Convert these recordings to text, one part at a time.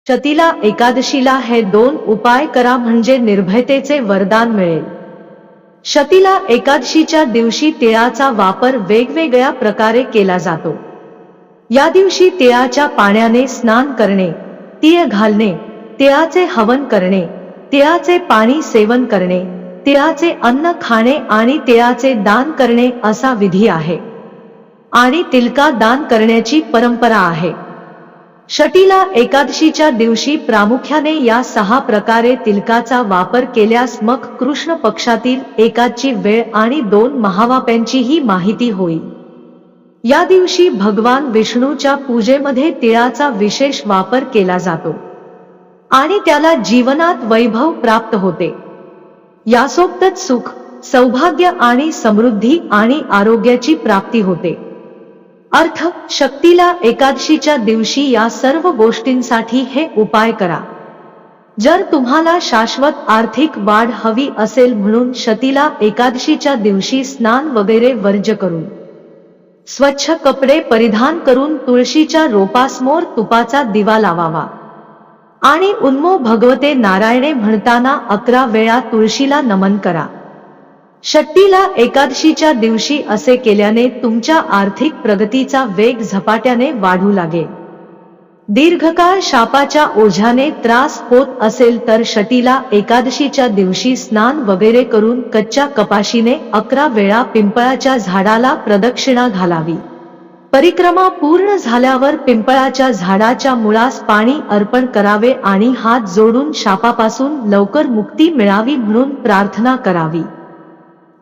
शतीला एकादशीला हे दोन उपाय करा म्हणजे निर्भयतेचे वरदान मिळेल। शतीला एकादशीच्या दिवशी तिळाचा वापर वेगवेगळ्या प्रकारे केला जातो। या दिवशी तिळाच्या पाण्याने स्नान करणे, तीळ घालणे, तिळाचे हवन करणे, तिळाचे पाणी सेवन करणे, तिळाचे अन्न खाणे आणि तिळाचे दान करणे असा विधी आहे आणि तिलका दान करण्याची परंपरा आहे। शतीला एकादशीच्या दिवशी प्रामुख्याने या 6 प्रकारे तिलकाचा वापर केल्यास मग कृष्ण पक्षातील एकादशी वेळ आणि 2 महावाप्यांचीही माहिती होईल। या दिवशी भगवान विष्णूच्या पूजेमध्ये तिळाचा विशेष वापर केला जातो आणि त्याला जीवनात वैभव प्राप्त होते। यासोबतच सुख, सौभाग्य आणि समृद्धी आणि आरोग्याची प्राप्ती होते। अर्थ, शतीला एकादशीच्या दिवशी या सर्व गोष्टींसाठी हे उपाय करा। जर तुम्हाला शाश्वत आर्थिक वाढ हवी असेल म्हणून शतीला एकादशीच्या दिवशी स्नान वगैरे वर्ज्य करून स्वच्छ कपडे परिधान करून तुळशीच्या रोपासमोर तुपाचा दिवा लावावा आणि उन्मो भगवते नारायणे म्हणताना 11 वेळा तुळशीला नमन करा। शतीला एकादशीच्या दिवशी असे केल्याने तुमच्या आर्थिक प्रगतीचा वेग झपाट्याने वाढू लागेल। दीर्घकाळ शापाच्या ओझ्याने त्रास होत असेल तर शतीला एकादशीच्या दिवशी स्नान वगैरे करून कच्च्या कपाशीने 11 वेळा पिंपळाच्या झाडाला प्रदक्षिणा घालावी। परिक्रमा पूर्ण झाल्यावर पिंपळाच्या झाडाच्या मुळास पाणी अर्पण करावे आणि हात जोडून शापापासून लवकर मुक्ती मिळावी म्हणून प्रार्थना करावी।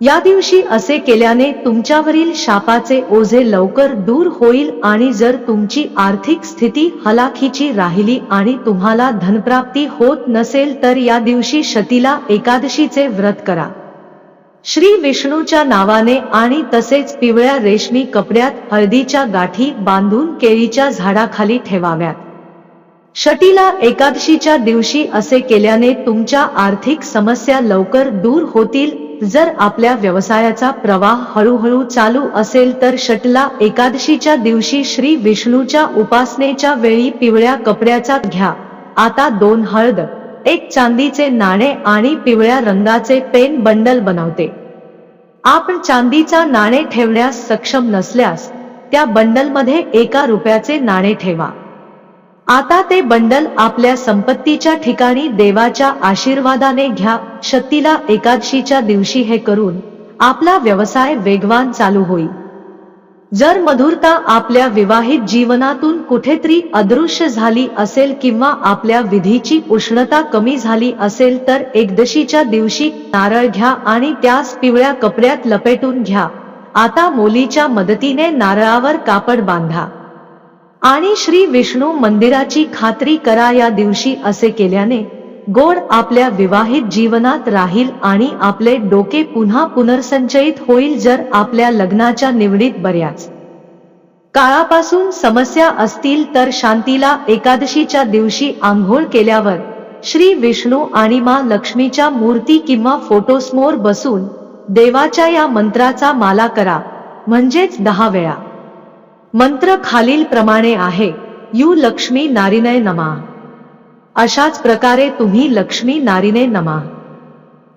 या दिवशी असे केल्याने तुमच्यावरील शापाचे ओझे लवकर दूर होईल आणि जर तुमची आर्थिक स्थिती हलाखीची राहिली आणि तुम्हाला धनप्राप्ती होत नसेल तर या दिवशी शतीला एकादशीचे व्रत करा। श्री विष्णूच्या नावाने आणि तसेच पिवळ्या रेशमी कपड्यात हळदीच्या गाठी बांधून केळीच्या झाडाखाली ठेवाव्यात। शतीला एकादशीच्या दिवशी असे केल्याने तुमच्या आर्थिक समस्या लवकर दूर होतील। जर आपल्या व्यवसायाचा प्रवाह हळूहळू चालू असेल तर शतीला एकादशीच्या दिवशी श्री विष्णूच्या उपासनेच्या वेळी पिवळ्या कपड्याचा घ्या। आता 2 हळद, 1 चांदीचे नाणे आणि पिवळ्या रंगाचे पेन बंडल बनवते। आपण चांदीचा नाणे ठेवण्यास सक्षम नसल्यास त्या बंडलमध्ये 1 रुपयाचे नाणे ठेवा। आता ते बंडल आपल्या संपत्तीच्या ठिकाणी देवाच्या आशीर्वादाने घ्या। शतीला एकादशीच्या दिवशी हे करून आपला व्यवसाय वेगवान चालू होईल। जर मधुरता आपल्या विवाहित जीवनातून कुठेतरी अदृश्य झाली असेल किंवा आपल्या विधीची उष्णता कमी झाली असेल तर एकादशीच्या दिवशी नारळ घ्या आणि त्यास पिवळ्या कपड्यात लपेटून घ्या। आता मोलीच्या मदतीने नारळावर कापड बांधा आणि श्री विष्णू मंदिराची खात्री करा। या दिवशी असे केल्याने गोड आपल्या विवाहित जीवनात राहील आणि आपले डोके पुन्हा पुनर्संचयित होईल। जर आपल्या लग्नाच्या निवडीत बऱ्याच काळापासून समस्या असतील तर शतीला एकादशीच्या दिवशी आंघोळ केल्यावर श्री विष्णू आणि माँ लक्ष्मीच्या मूर्ती किंवा फोटोसमोर बसून देवाच्या या मंत्राचा माला करा, म्हणजेच 10 वेळा। मंत्र खालील प्रमाणे आहे: यू लक्ष्मी नारिणे नमः। अशाच प्रकारे तुम्ही लक्ष्मी नारिणे नमः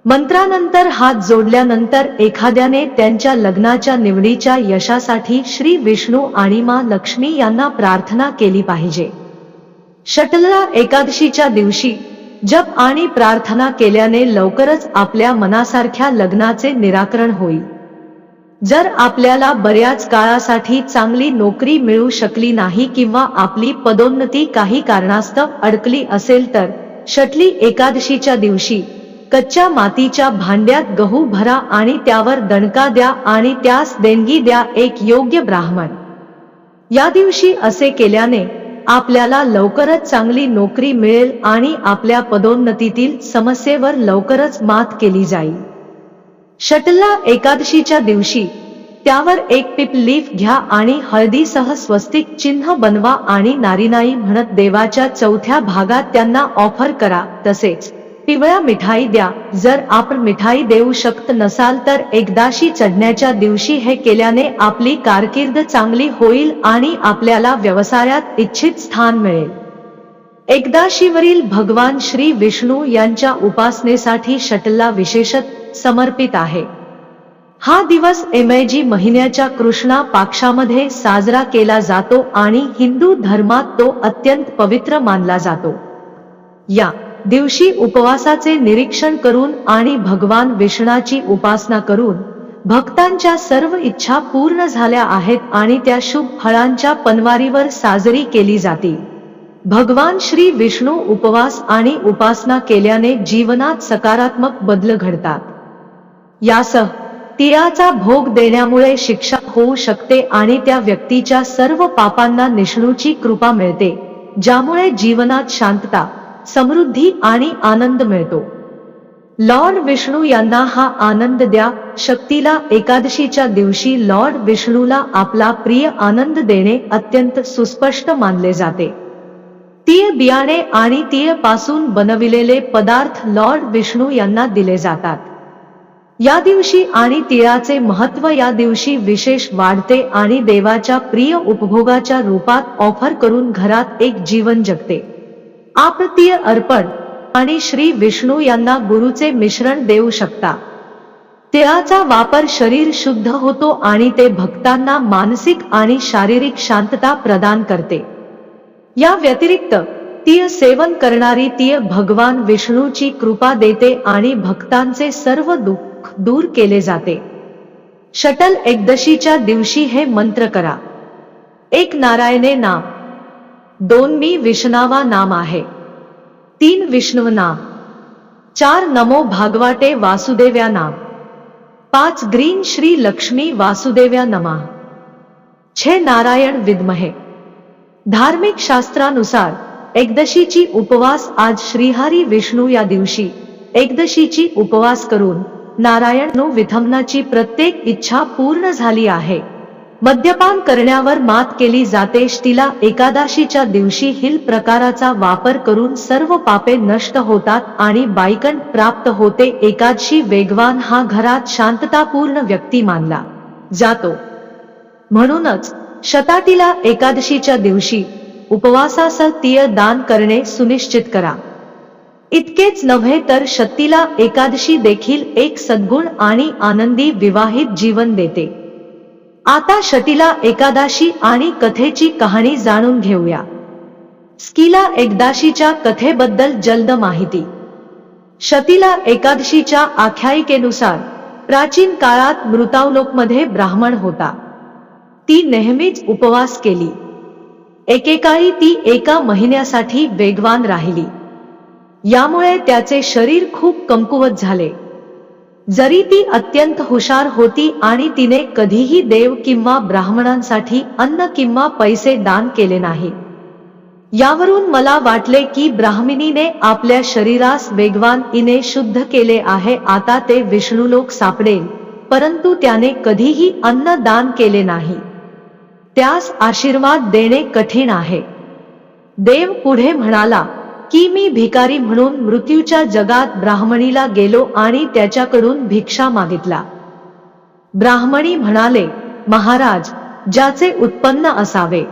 मंत्रानंतर हात जोडल्यानंतर एखाद्याने त्यांच्या लग्नाच्या निवडीच्या यशासाठी श्री विष्णू आणि माँ लक्ष्मी यांना प्रार्थना केली पाहिजे। शतीला एकादशीच्या दिवशी जप आणि प्रार्थना केल्याने लवकरच आपल्या मनासारख्या लग्नाचे निराकरण होईल। जर आपल्याला बऱ्याच काळासाठी चांगली नोकरी मिळू शकली नाही किंवा आपली पदोन्नती काही कारणास्तव अडकली असेल तर शती एकादशीच्या दिवशी कच्च्या मातीच्या भांड्यात गहू भरा आणि त्यावर दणका द्या आणि त्यास देणगी द्या, एक योग्य ब्राह्मण। या दिवशी असे केल्याने आपल्याला लवकरच चांगली नोकरी मिळेल आणि आपल्या पदोन्नतीतील समस्येवर लवकरच मात केली जाईल। शतीला एकादशीच्या दिवशी त्यावर 1 पीप लीफ घ्या आणि हळदीसह स्वस्तिक चिन्ह बनवा आणि नारिनाई म्हणत देवाच्या 4थ्या भागात त्यांना ऑफर करा। तसेच पिवळ्या मिठाई द्या। जर आपण मिठाई देऊ शकत नसाल तर एकादशी चढण्याच्या दिवशी हे केल्याने आपली कारकीर्द चांगली होईल आणि आपल्याला व्यवसायात इच्छित स्थान मिळेल। एकादशीवरील भगवान श्री विष्णू यांच्या उपासनेसाठी षटला विशेषतः समर्पित आहे. हा दिवस एमॅजी महिन्याच्या कृष्णा पक्षामध्ये साजरा केला जातो आणि हिंदू धर्मात तो अत्यंत पवित्र मानला जातो. या दिवशी उपवासाचे निरीक्षण करून आणि भगवान विष्णूची उपासना करून भक्तांच्या सर्व इच्छा पूर्ण झाल्या आहेत आणि त्या शुभ फळांच्या पनवारीवर साजरी केली जाते. भगवान श्री विष्णू उपवास आणि उपासना केल्याने जीवनात सकारात्मक बदल घडतात. यासह तिळाचा भोग देण्यामुळे शिक्षा होऊ शकते आणि त्या व्यक्तीच्या सर्व पापांना विष्णूची कृपा मिळते, ज्यामुळे जीवनात शांतता, समृद्धी आणि आनंद मिळतो. लॉर्ड विष्णू यांना हा आनंद द्या. शक्तीला एकादशीच्या दिवशी लॉर्ड विष्णूला आपला प्रिय आनंद देणे अत्यंत सुस्पष्ट मानले जाते. तीळ बियाणे आणि तीळ पासून बनविलेले पदार्थ लॉर्ड विष्णू यांना दिले जातात. या दिवशी आणि तिळाचे महत्त्व या दिवशी विशेष वाढते आणि देवाच्या प्रिय उपभोगाच्या रूपात ऑफर करून घरात एक जीवन जगते. आपण तीळ अर्पण आणि श्री विष्णू यांना गुरूचे मिश्रण देऊ शकता. तिळाचा वापर शरीर शुद्ध होतो आणि ते भक्तांना मानसिक आणि शारीरिक शांतता प्रदान करते. या व्यतिरिक्त तीळ सेवन करणारी तीळ भगवान विष्णूची कृपा देते आणि भक्तांचे सर्व दुःख दूर केले जाते. शटल एकादशीच्या दिवशी हे मंत्र करा. 1 नारायणे नाम, 2 मी विष्णावा नाम आहे, 3 विष्णु नाम, 4 नमो भागवते वासुदेव्या नाम, 5 ग्रीन श्री लक्ष्मी वासुदेव्या नमः, 6 नारायण विद्महे. धार्मिक शास्त्रानुसार एकादशीची उपवास आज श्रीहरी विष्णू या दिवशी एकादशीची उपवास करून नारायण विथमनाची प्रत्येक इच्छा पूर्ण झाली आहे. मद्यपान करण्यावर मात केली जाते. तिला एकादशीच्या दिवशी हिल प्रकाराचा वापर करून सर्व पापे नष्ट होतात आणि बायकंठ प्राप्त होते. एकादशी वेगवान हा घरात शांततापूर्ण व्यक्ती मानला जातो. म्हणूनच शताटीला एकादशीच्या दिवशी उपवासासह तीळ दान करणे सुनिश्चित करा. इतकेच नव्हे तर शतीला एकादशी देखील एक सद्गुण आणि आनंदी विवाहित जीवन देते. आता शतीला एकादशी आणि कथेची कहाणी जाणून घेऊया. स्कीला एकादशीच्या कथेबद्दल जलद माहिती. शतीला एकादशीच्या आख्यायिकेनुसार प्राचीन काळात मृतावलोकमध्ये ब्राह्मण होता. ती नेहमीच उपवास केली. एकेकाळी ती एका महिन्यासाठी वेगवान राहिली. यामुळे त्याचे शरीर खूप कमकुवत झाले. जरी ती अत्यंत हुशार होती आणि तिने कधीही देव किंवा ब्राह्मणांसाठी अन्न किंवा पैसे दान केले नाही. यावरून मला वाटले की ब्राह्मणीने आपल्या शरीरास वेगवान इने शुद्ध केले आहे. आता ते विष्णुलोक सापडेल, परंतु त्याने कधीही अन्न दान केले नाही. त्यास आशीर्वाद देणे कठीण आहे. देव पुढे म्हणाला की मी भिकारी म्हणून मृत्यूच्या जगात ब्राह्मणीला गेलो आणि त्याच्याकडून भिक्षा मागितला. ब्राह्मणी म्हणाले, महाराज, ज्याचे उत्पन्न असावे.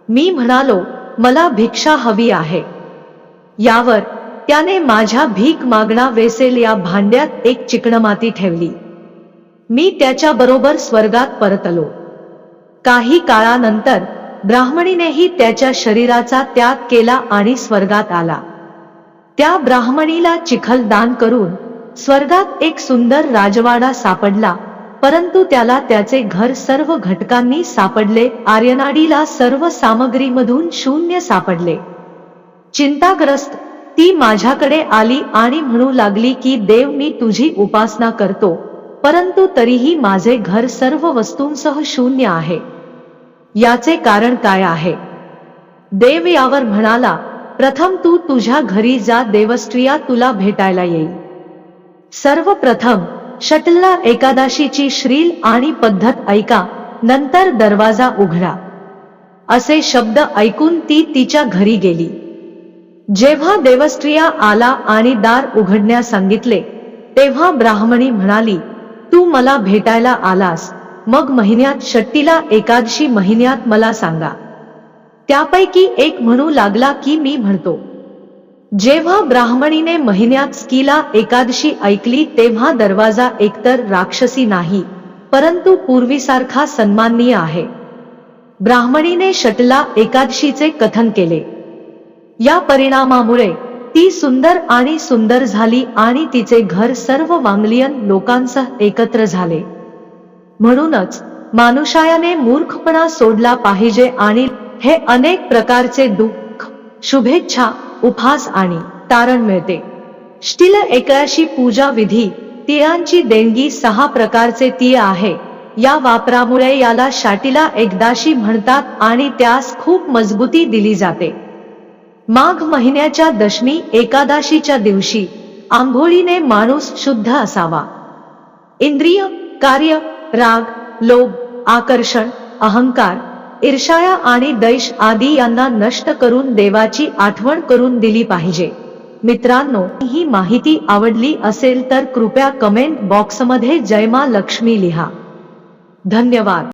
मी म्हणालो, मला भिक्षा हवी आहे. यावर त्याने माझ्या भीक मागणा वेसेल या भांड्यात एक चिकणमाती ठेवली. मी त्याच्याबरोबर स्वर्गात परतलो. काही काळानंतर ब्राह्मणीनेही त्याच्या शरीराचा त्याग केला आणि स्वर्गात आला. त्या ब्राह्मणीला चिखल दान करून स्वर्गात एक सुंदर राजवाडा सापडला, परंतु त्याला त्याचे घर सर्व घटकांनी सापडले. आर्यनाडीला सर्व सामग्रीमधून शून्य सापडले. चिंताग्रस्त ती माझ्याकडे आली आणि म्हणू लागली की देव, मी तुझी उपासना करतो, परंतु तरीही माझे घर सर्व वस्तूंसह शून्य आहे. याचे कारण काय आहे? देव यावर म्हणाला, प्रथम तू तुझ्या घरी जा, देवस्त्रिया तुला भेटायला येईल. सर्वप्रथम शटला एकादशीची श्रील आणि पद्धत ऐका, नंतर दरवाजा उघडा. असे शब्द ऐकून ती तिच्या घरी गेली. जेव्हा देवस्त्रिया आला आणि दार उघडण्यास सांगितले, तेव्हा ब्राह्मणी म्हणाली, तू मला भेटायला आलास, मग महिन्यात शट्टीला एकादशी महिन्यात मला सांगा. त्यापैकी एक म्हणू लागला की मी म्हणतो. जेव्हा ब्राह्मणीने महिन्यात स्कीला एकादशी ऐकली तेव्हा दरवाजा एकतर राक्षसी नाही परंतु पूर्वीसारखा सन्माननीय आहे. ब्राह्मणीने षटला एकादशीचे कथन केले. या परिणामामुळे ती सुंदर आणि सुंदर झाली आणि तिचे घर सर्व वांगलियन लोकांसह एकत्र झाले. म्हणूनच मानुषायाने मूर्खपणा सोडला पाहिजे आणि हे अनेक प्रकारचे दुःख, शुभेच्छा, उपहास आणि तारण मिळते. षटील एकादशी पूजा विधी. तिळांची देणगी 6 प्रकारचे तीळ आहे. या वापरामुळे याला षटीला एकादशी म्हणतात आणि त्यास खूप मजबूती दिली जाते. माघ महिन्याच्या दशमी एकादशीच्या दिवशी आंघोळीने माणूस शुद्ध असावा. इंद्रिय, कार्य, राग, लोभ, आकर्षण, अहंकार, ईर्ष्या आणि द्वेष आदी यांना नष्ट करून देवाची आठवण करून दिली पाहिजे. मित्रांनो, ही माहिती आवडली असेल तर कृपया कमेंट बॉक्समध्ये जय मा लक्ष्मी लिहा. धन्यवाद.